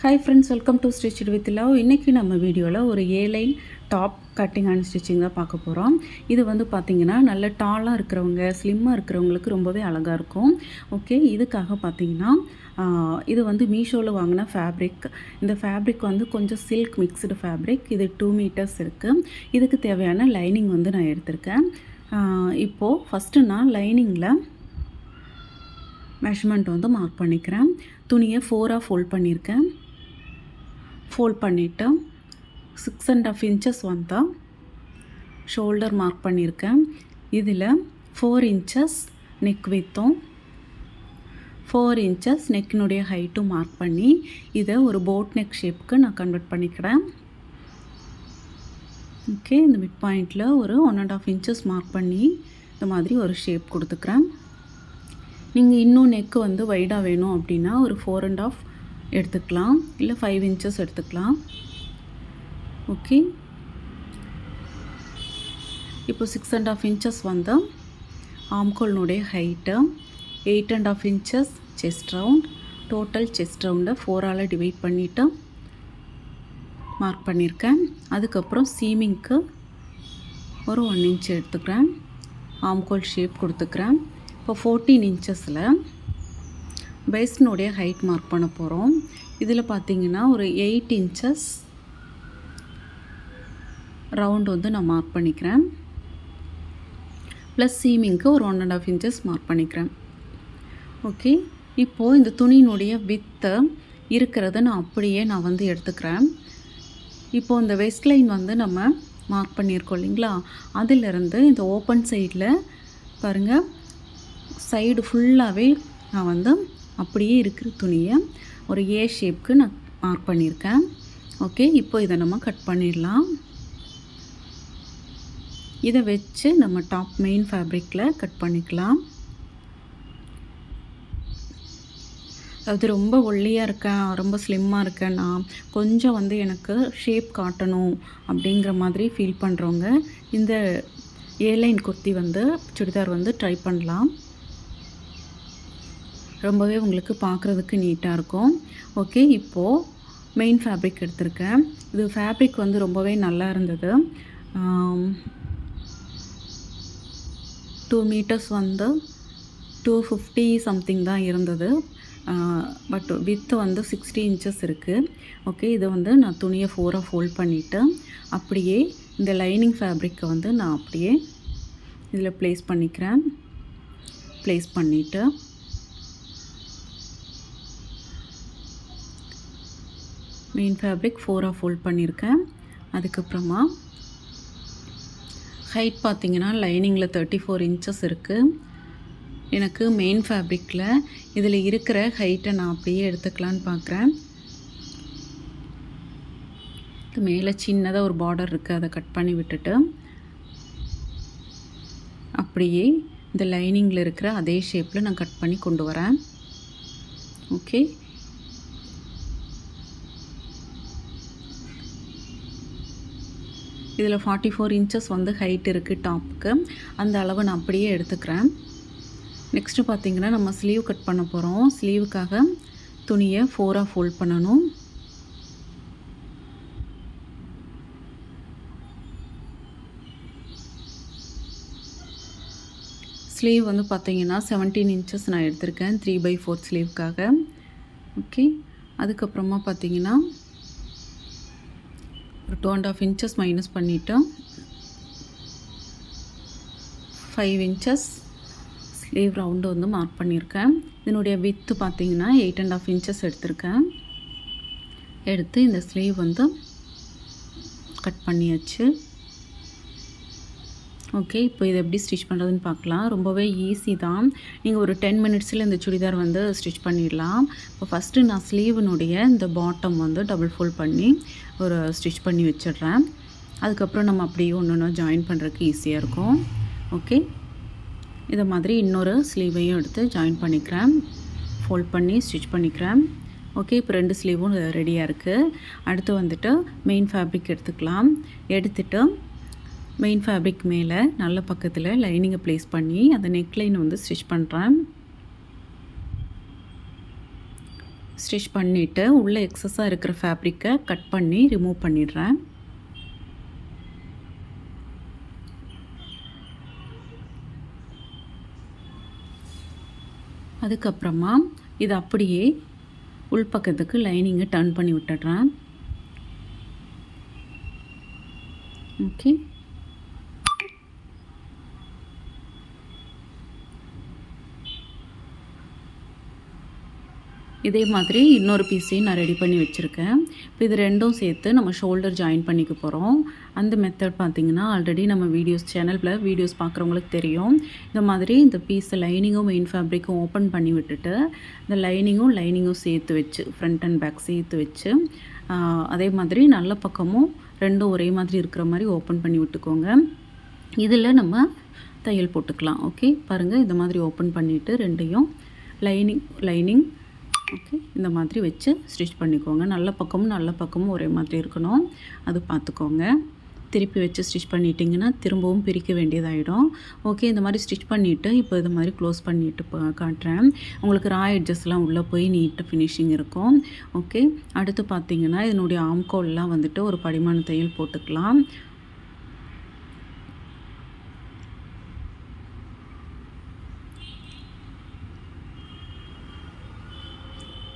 Hi friends, welcome to stitched with love. இன்றைக்கி நம்ம வீடியோவில் ஒரு airline top cutting and stitching தான் பார்க்க போகிறோம். இது வந்து பார்த்திங்கன்னா நல்ல டாலாக இருக்கிறவங்க, ஸ்லிம்மாக இருக்கிறவங்களுக்கு ரொம்பவே அழகாக இருக்கும். ஓகே, இதுக்காக பார்த்திங்கன்னா இது வந்து மீஷோவில் வாங்கின ஃபேப்ரிக். இந்த ஃபேப்ரிக் வந்து கொஞ்சம் சில்க் மிக்ஸ்டு ஃபேப்ரிக். இது 2 மீட்டர்ஸ் இருக்குது. இதுக்கு தேவையான லைனிங் வந்து நான் எடுத்திருக்கேன். இப்போது ஃபஸ்ட்டு நான் லைனிங்கில் மெஷர்மெண்ட் வந்து மார்க் பண்ணிக்கிறேன். துணியை 4ஆக ஃபோல்ட் பண்ணியிருக்கேன். ஃபோல்ட் பண்ணிவிட்டு 6.5 இன்ச்சஸ் வந்து ஷோல்டர் மார்க் பண்ணியிருக்கேன். இதில் 4 இன்ச்சஸ் நெக் வித்தும் 4 இன்ச்சஸ் நெக்கினுடைய ஹைட்டும் மார்க் பண்ணி இதை ஒரு போட் நெக் ஷேப்புக்கு நான் கன்வெர்ட் பண்ணிக்கிறேன். ஓகே, இந்த மிட் பாயிண்டில் ஒரு 1.5 இன்ச்சஸ் மார்க் பண்ணி இந்த மாதிரி ஒரு ஷேப் கொடுத்துக்கிறேன். நீங்கள் இன்னும் நெக்கு வந்து வைடாக வேணும் அப்படின்னா ஒரு 4.5 எடுத்துக்கலாம், இல்லை 5 இன்ச்சஸ் எடுத்துக்கலாம். ஓகே, இப்போ 6.5 இன்ச்சஸ் வந்து ஆம்கோல்னுடைய height, 8.5 inches chest round. Total chest ரவுண்டை 4ஆல் டிவைட் பண்ணிவிட்டு மார்க் பண்ணியிருக்கேன். அதுக்கப்புறம் சீமிங்க்கு ஒரு 1 இன்ச் எடுத்துக்கிறேன். ஆம்கோல் ஷேப் கொடுத்துக்கிறேன். இப்போ 14 இன்ச்சஸில் பேஸ்னுடைய ஹைட் மார்க் பண்ண போகிறோம். இதில் பார்த்திங்கன்னா ஒரு 8 இன்ச்சஸ் ரவுண்ட் வந்து நான் மார்க் பண்ணிக்கிறேன். ப்ளஸ் சீமிங்க்கு ஒரு 1.5 இன்ச்சஸ் மார்க் பண்ணிக்கிறேன். ஓகே, இப்போது இந்த துணியினுடைய வித்தை இருக்கிறத நான் அப்படியே நான் வந்து எடுத்துக்கிறேன். இப்போது இந்த வெஸ்ட் லைன் வந்து நம்ம மார்க் பண்ணியிருக்கோம் இல்லைங்களா, அதிலிருந்து இந்த ஓப்பன் சைடில் பாருங்கள், சைடு ஃபுல்லாகவே நான் வந்து அப்படியே இருக்கிற துணியை ஒரு ஏ ஷேப்புக்கு நான் மார்க் பண்ணியிருக்கேன். ஓகே, இப்போ இதை நம்ம கட் பண்ணிடலாம். இதை வச்சு நம்ம டாப் மெயின் ஃபேப்ரிக்கில் கட் பண்ணிக்கலாம். அது ரொம்ப ஒல்லியாக இருக்கேன், ரொம்ப ஸ்லிம்மாக இருக்கேன், நான் கொஞ்சம் வந்து எனக்கு ஷேப் காட்டணும் அப்படிங்கிற மாதிரி ஃபீல் பண்ணுறவங்க இந்த ஏலைன் குர்த்தி வந்து சுடிதார் வந்து ட்ரை பண்ணலாம். ரொம்பவே உங்களுக்கு பார்க்குறதுக்கு நீட்டாக இருக்கும். ஓகே, இப்போது மெயின் ஃபேப்ரிக் எடுத்திருக்கேன். இது ஃபேப்ரிக் வந்து ரொம்பவே நல்லா இருந்தது. 2 மீட்டர்ஸ் வந்து 250 சம்திங் தான் இருந்தது. பட் வித்து வந்து 60 இன்ச்சஸ் இருக்குது. ஓகே, இதை வந்து நான் துணியை 4ஆக ஃபோல்ட் பண்ணிவிட்டு அப்படியே இந்த லைனிங் ஃபேப்ரிக்கை வந்து நான் அப்படியே இதில் ப்ளேஸ் பண்ணிக்கிறேன். ப்ளேஸ் பண்ணிவிட்டு மெயின் ஃபேப்ரிக் 4ஆக ஃபோல்ட் பண்ணியிருக்கேன். அதுக்கப்புறமா ஹைட் பார்த்திங்கன்னா லைனிங்கில் 34 இன்ச்சஸ் இருக்குது. எனக்கு மெயின் ஃபேப்ரிக்கில் இதில் இருக்கிற ஹைட்டை நான் அப்படியே எடுத்துக்கலான்னு பார்க்குறேன். மேலே சின்னதாக ஒரு பார்டர் இருக்குது, அதை கட் பண்ணி விட்டுட்டு அப்படியே இந்த லைனிங்கில் இருக்கிற அதே ஷேப்பில் நான் கட் பண்ணி கொண்டு வரேன். ஓகே, இதில் 44 இன்ச்சஸ் வந்து ஹைட் இருக்குது டாப்புக்கு. அந்த அளவு நான் அப்படியே எடுத்துக்கிறேன். நெக்ஸ்ட்டு பார்த்திங்கன்னா நம்ம ஸ்லீவ் கட் பண்ண போகிறோம். ஸ்லீவுக்காக துணியை 4ஆக ஃபோல்ட் பண்ணணும். ஸ்லீவ் வந்து பார்த்திங்கன்னா 17 இன்ச்சஸ் நான் எடுத்திருக்கேன் 3/4 ஸ்லீவுக்காக. ஓகே, அதுக்கப்புறமா பார்த்திங்கன்னா ஒரு 2.5 இன்ச்சஸ் மைனஸ் பண்ணிவிட்டு 5 இன்ச்சஸ் ஸ்லீவ் ரவுண்டு வந்து மார்க் பண்ணியிருக்கேன். இதனுடைய வித்து பார்த்திங்கன்னா 8.5 இன்ச்சஸ் எடுத்திருக்கேன். எடுத்து இந்த ஸ்லீவ் வந்து கட் பண்ணியாச்சு. ஓகே, இப்போ இதை எப்படி ஸ்டிச் பண்ணுறதுன்னு பார்க்கலாம். ரொம்பவே ஈஸி தான். நீங்கள் ஒரு 10 மினிட்ஸில் இந்த சுடிதார் வந்து ஸ்டிச் பண்ணிடலாம். இப்போ ஃபஸ்ட்டு நான் ஸ்லீவினுடைய இந்த பாட்டம் வந்து டபுள் ஃபோல்ட் பண்ணி ஒரு ஸ்டிச் பண்ணி வச்சிடுறேன். அதுக்கப்புறம் நம்ம அப்படியே ஒன்று ஜாயின் பண்ணுறதுக்கு ஈஸியாக இருக்கும். ஓகே, இதை மாதிரி இன்னொரு ஸ்லீவையும் எடுத்து ஜாயின் பண்ணிக்கிறேன். ஃபோல்ட் பண்ணி ஸ்டிச் பண்ணிக்கிறேன். ஓகே, இப்போ 2 ஸ்லீவும் ரெடியாக இருக்குது. அடுத்து வந்துட்டு மெயின் ஃபேப்ரிக் எடுத்துக்கலாம். எடுத்துகிட்டு மெயின் ஃபேப்ரிக் மேலே நல்ல பக்கத்தில் லைனிங்கை ப்ளேஸ் பண்ணி அந்த நெக் லைனை வந்து ஸ்டிச் பண்ணுறேன். ஸ்டிச் பண்ணிவிட்டு உள்ளே எக்ஸஸாக இருக்கிற ஃபேப்ரிக்கை கட் பண்ணி ரிமூவ் பண்ணிடுறேன். அதுக்கப்புறமா இது அப்படியே உள்பக்கத்துக்கு லைனிங்கை டர்ன் பண்ணி விட்டுடுறேன். ஓகே, இதே மாதிரி இன்னொரு பீஸையும் நான் ரெடி பண்ணி வச்சுருக்கேன். இப்போ இது ரெண்டும் சேர்த்து நம்ம ஷோல்டர் ஜாயின் பண்ணிக்க போகிறோம். அந்த மெத்தட் பார்த்திங்கன்னா ஆல்ரெடி நம்ம சேனலில் வீடியோஸ் பார்க்குறவங்களுக்கு தெரியும். இந்த மாதிரி இந்த பீஸை லைனிங்கும் மெயின் ஃபேப்ரிக்கும் ஓப்பன் பண்ணி விட்டுட்டு இந்த லைனிங்கும் சேர்த்து வச்சு ஃப்ரண்ட் அண்ட் பேக் சேர்த்து வச்சு அதே மாதிரி நல்ல பக்கமும் ரெண்டும் ஒரே மாதிரி இருக்கிற மாதிரி ஓப்பன் பண்ணி விட்டுக்கோங்க. இதில் நம்ம தையல் போட்டுக்கலாம். ஓகே, பாருங்கள், இந்த மாதிரி ஓப்பன் பண்ணிவிட்டு ரெண்டையும் லைனிங் ஓகே இந்த மாதிரி வச்சு ஸ்டிச் பண்ணிக்கோங்க. நல்ல பக்கமும் ஒரே மாதிரி இருக்கணும், அது பார்த்துக்கோங்க. திருப்பி வச்சு ஸ்டிச் பண்ணிட்டிங்கன்னா திரும்பவும் பிரிக்க வேண்டியதாகிடும். ஓகே, இந்த மாதிரி ஸ்டிச் பண்ணிவிட்டு இப்போ இது மாதிரி க்ளோஸ் பண்ணிவிட்டு காட்டுறேன். உங்களுக்கு ரா எட்ஜஸ்லாம் உள்ளே போய் நீட்டாக ஃபினிஷிங் இருக்கும். ஓகே, அடுத்து பார்த்திங்கன்னா இதனுடைய ஆம்கோல்லாம் வந்துட்டு ஒரு படிமான தையல் போட்டுக்கலாம்.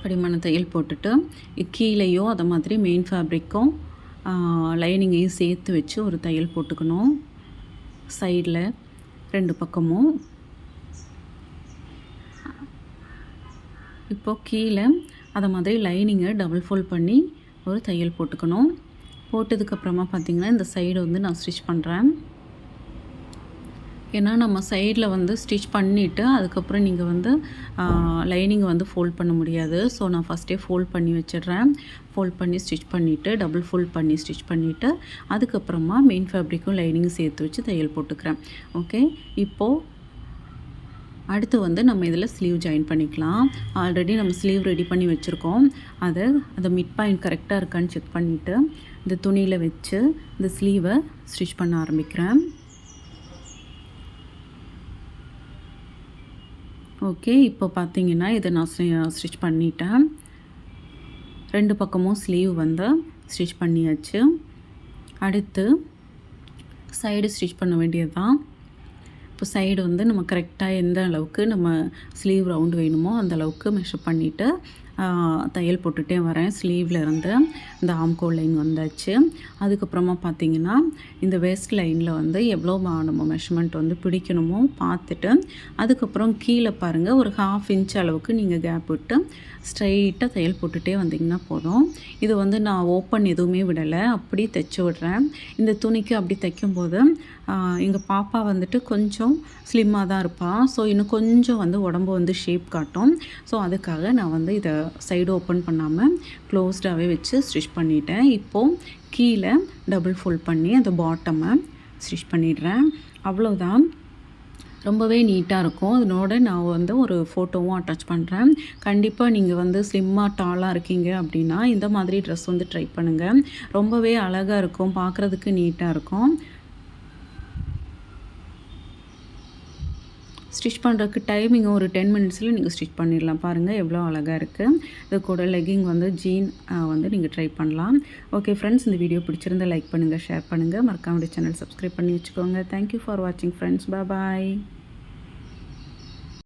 படிமான தையல் போட்டுட்டு கீழேயோ அதை மாதிரி மெயின் ஃபேப்ரிக்கும் லைனிங்கையும் சேர்த்து வச்சு ஒரு தையல் போட்டுக்கணும். சைடில் ரெண்டு பக்கமும். இப்போது கீழே அதை மாதிரி லைனிங்கை டபுள் ஃபோல்ட் பண்ணி ஒரு தையல் போட்டுக்கணும். போட்டதுக்கப்புறமா பார்த்திங்கன்னா இந்த சைடு வந்து நான் ஸ்டிச் பண்ணுறேன். ஏன்னா நம்ம சைடில் வந்து ஸ்டிச் பண்ணிவிட்டு அதுக்கப்புறம் நீங்கள் வந்து லைனிங்கை வந்து ஃபோல்ட் பண்ண முடியாது. ஸோ நான் ஃபஸ்ட்டே ஃபோல்ட் பண்ணி வச்சிடுறேன். ஃபோல்ட் பண்ணி ஸ்டிச் பண்ணிவிட்டு டபுள் ஃபோல்ட் பண்ணி ஸ்டிச் பண்ணிவிட்டு அதுக்கப்புறமா மெயின் ஃபேப்ரிக்கும் லைனிங்கும் சேர்த்து வச்சு தையல் போட்டுக்கிறேன். ஓகே, இப்போது அடுத்து வந்து நம்ம இதில் ஸ்லீவ் ஜாயின் பண்ணிக்கலாம். ஆல்ரெடி நம்ம ஸ்லீவ் ரெடி பண்ணி வச்சுருக்கோம். அதை மிட் பாயிண்ட் கரெக்டாக இருக்கான்னு செக் பண்ணிவிட்டு இந்த துணியில் வச்சு இந்த ஸ்லீவை ஸ்டிச் பண்ண ஆரம்பிக்கிறேன். ஓகே, இப்போ பார்த்தீங்கன்னா இதை நான் ஸ்டிச் பண்ணிட்டேன். ரெண்டு பக்கமும் ஸ்லீவ் வந்து ஸ்டிச் பண்ணியாச்சு. அடுத்து சைடு ஸ்டிச் பண்ண வேண்டியது தான். இப்போ சைடு வந்து நம்ம கரெக்டாக எந்த அளவுக்கு நம்ம ஸ்லீவ் ரவுண்டு வேணுமோ அந்த அளவுக்கு மெஷர் பண்ணிவிட்டு தையல் போட்டுகிட்டே வரேன். ஸ்லீவில் இருந்து இந்த ஆம்கோல் லைன் வந்தாச்சு. அதுக்கப்புறமா பார்த்திங்கன்னா இந்த வேஸ்ட் லைனில் வந்து எவ்வளோ நம்ம மெஷர்மெண்ட் வந்து பிடிக்கணுமோ பார்த்துட்டு அதுக்கப்புறம் கீழே பாருங்கள் ஒரு 1/2 இன்ச் அளவுக்கு நீங்கள் கேப் விட்டு ஸ்ட்ரைட்டாக தையல் போட்டுகிட்டே வந்திங்கன்னா போதும். இது வந்து நான் ஓப்பன் எதுவுமே விடலை, அப்படி தைச்சி விட்றேன். இந்த துணிக்கு அப்படி தைக்கும்போது எங்கள் பாப்பா வந்துட்டு கொஞ்சம் ஸ்லிம்மாக தான் இருப்பாள். ஸோ இன்னும் கொஞ்சம் வந்து உடம்பு வந்து ஷேப் காட்டும். ஸோ அதுக்காக நான் வந்து இதை சைடு ஓப்பன் பண்ணாமல் க்ளோஸ்டாகவே வச்சு ஸ்டிச் பண்ணிட்டேன். இப்போது கீழே டபுள் ஃபோல்ட் பண்ணி அந்த பாட்டமை ஸ்டிச் பண்ணிடுறேன். அவ்வளோதான், ரொம்பவே நீட்டாக இருக்கும். அதனோட நான் வந்து ஒரு ஃபோட்டோவும் அட்டாச் பண்ணுறேன். கண்டிப்பாக நீங்கள் வந்து ஸ்லிம்மாக டாலாக இருக்கீங்க அப்படின்னா இந்த மாதிரி ட்ரெஸ் வந்து ட்ரை பண்ணுங்கள். ரொம்பவே அழகாக இருக்கும், பார்க்குறதுக்கு நீட்டாக இருக்கும். ஸ்டிச் பண்ணுறதுக்கு டைமிங் ஒரு 10 மினிட்ஸில் நீங்கள் ஸ்டிச் பண்ணிடலாம். பாருங்கள் எவ்வளோ அழகாக இருக்குது. இது கூட லெக்கிங் வந்து ஜீன் வந்து நீங்கள் ட்ரை பண்ணலாம். ஓகே ஃப்ரெண்ட்ஸ், இந்த வீடியோ பிடிச்சிருந்தா லைக் பண்ணுங்கள், ஷேர் பண்ணுங்கள், மறக்காம சேனல் சப்ஸ்கிரைப் பண்ணி வச்சுக்கோங்க. தேங்க்யூ ஃபார் வாட்சிங் ஃப்ரெண்ட்ஸ். பாய்.